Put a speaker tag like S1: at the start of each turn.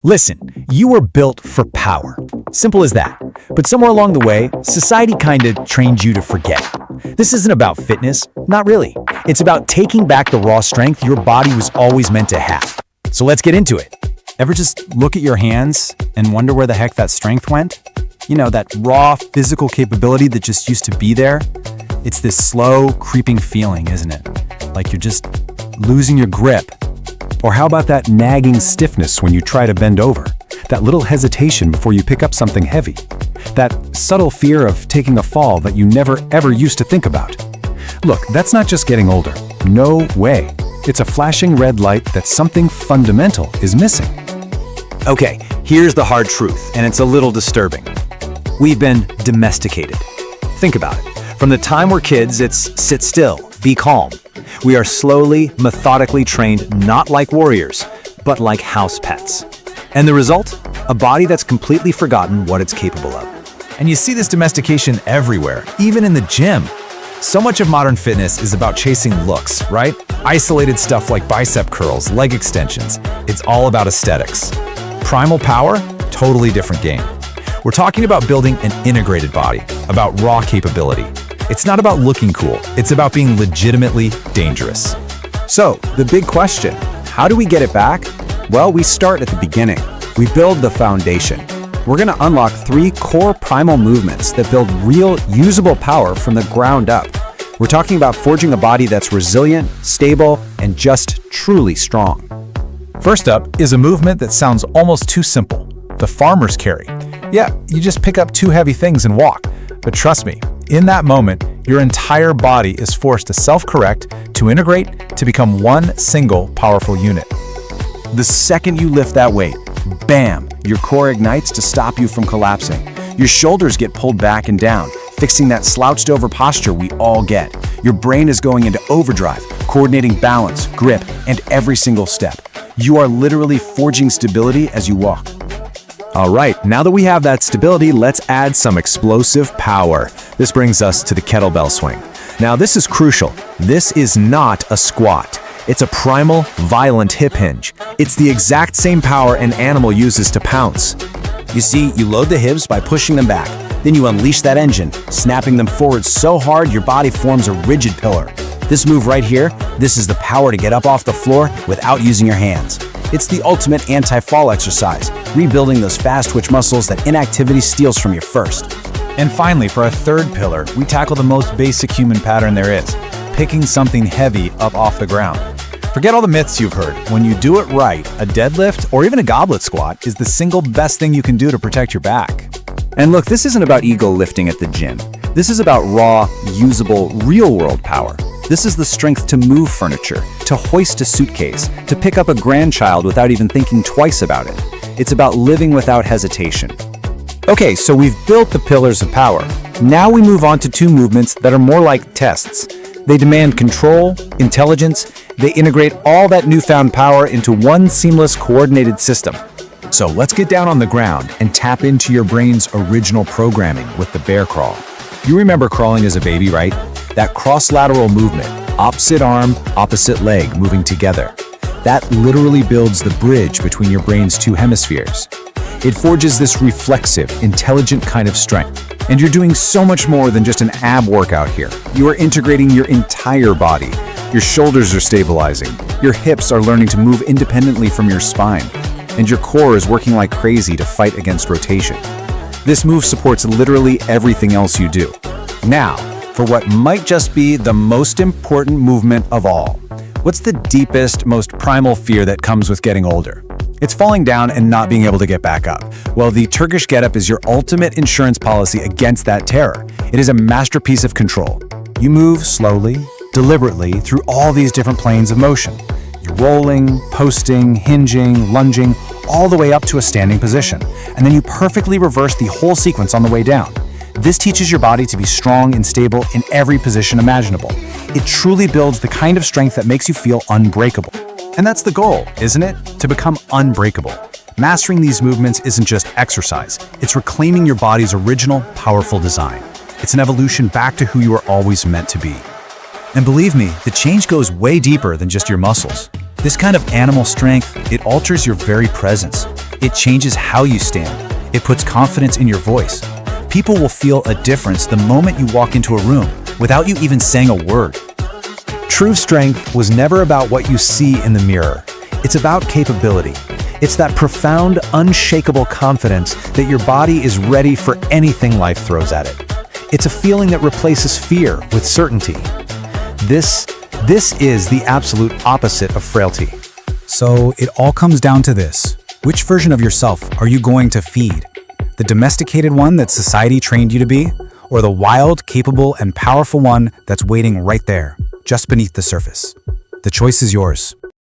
S1: Listen, you were built for power. Simple as that. But somewhere along the way, society kinda trained you to forget. This isn't about fitness, not really. It's about taking back the raw strength your body was always meant to have. So let's get into it. Ever just look at your hands and wonder where the heck that strength went? You know, that raw physical capability that just used to be there? It's this slow, creeping feeling, isn't it? Like you're just losing your grip. Or how about that nagging stiffness when you try to bend over? That little hesitation before you pick up something heavy? That subtle fear of taking a fall that you never ever used to think about? Look, that's not just getting older. No way. It's a flashing red light that something fundamental is missing. Okay, here's the hard truth, and it's a little disturbing. We've been domesticated. Think about it. From the time we're kids, it's sit still, be calm. We are slowly, methodically trained not like warriors, but like house pets. And the result? A body that's completely forgotten what it's capable of.
S2: And you see this domestication everywhere, even in the gym. So much of modern fitness is about chasing looks, right? Isolated stuff like bicep curls, leg extensions. It's all about aesthetics. Primal power? Totally different game. We're talking about building an integrated body, about raw capability. It's not about looking cool, it's about being legitimately dangerous.
S3: So, the big question, how do we get it back? Well, we start at the beginning. We build the foundation. We're going to unlock 3 core primal movements that build real, usable power from the ground up. We're talking about forging a body that's resilient, stable, and just truly strong.
S2: First up is a movement that sounds almost too simple, the farmer's carry. Yeah, you just pick up 2 heavy things and walk. But trust me, in that moment, your entire body is forced to self-correct, to integrate, to become one single powerful unit.
S3: The second you lift that weight, bam, your core ignites to stop you from collapsing. Your shoulders get pulled back and down, fixing that slouched over posture we all get. Your brain is going into overdrive, coordinating balance, grip, and every single step. You are literally forging stability as you walk. All right, now that we have that stability, let's add some explosive power. This brings us to the kettlebell swing. Now, this is crucial. This is not a squat. It's a primal, violent hip hinge. It's the exact same power an animal uses to pounce. You see, you load the hips by pushing them back. Then you unleash that engine, snapping them forward so hard your body forms a rigid pillar. This move right here, this is the power to get up off the floor without using your hands. It's the ultimate anti-fall exercise, rebuilding those fast twitch muscles that inactivity steals from you first.
S2: And finally, for our third pillar, we tackle the most basic human pattern there is, picking something heavy up off the ground. Forget all the myths you've heard. When you do it right, a deadlift or even a goblet squat is the single best thing you can do to protect your back.
S3: And look, this isn't about ego lifting at the gym. This is about raw, usable, real-world power. This is the strength to move furniture, to hoist a suitcase, to pick up a grandchild without even thinking twice about it. It's about living without hesitation. Okay, so we've built the pillars of power. Now we move on to 2 movements that are more like tests. They demand control, intelligence. They integrate all that newfound power into one seamless, coordinated system. So let's get down on the ground and tap into your brain's original programming with the bear crawl. You remember crawling as a baby, right? That cross-lateral movement, opposite arm, opposite leg moving together. That literally builds the bridge between your brain's 2 hemispheres. It forges this reflexive, intelligent kind of strength. And you're doing so much more than just an ab workout here. You are integrating your entire body. Your shoulders are stabilizing. Your hips are learning to move independently from your spine. And your core is working like crazy to fight against rotation. This move supports literally everything else you do. Now, for what might just be the most important movement of all. What's the deepest, most primal fear that comes with getting older? It's falling down and not being able to get back up. Well, the Turkish get-up is your ultimate insurance policy against that terror. It is a masterpiece of control. You move slowly, deliberately through all these different planes of motion. You're rolling, posting, hinging, lunging, all the way up to a standing position. And then you perfectly reverse the whole sequence on the way down. This teaches your body to be strong and stable in every position imaginable. It truly builds the kind of strength that makes you feel unbreakable. And that's the goal, isn't it? To become unbreakable. Mastering these movements isn't just exercise. It's reclaiming your body's original, powerful design. It's an evolution back to who you were always meant to be. And believe me, the change goes way deeper than just your muscles. This kind of animal strength, it alters your very presence. It changes how you stand. It puts confidence in your voice. People will feel a difference the moment you walk into a room without you even saying a word.
S1: True strength was never about what you see in the mirror. It's about capability. It's that profound, unshakable confidence that your body is ready for anything life throws at it. It's a feeling that replaces fear with certainty. This is the absolute opposite of frailty.
S2: So it all comes down to this. Which version of yourself are you going to feed? The domesticated one that society trained you to be? Or the wild, capable, and powerful one that's waiting right there, just beneath the surface? The choice is yours.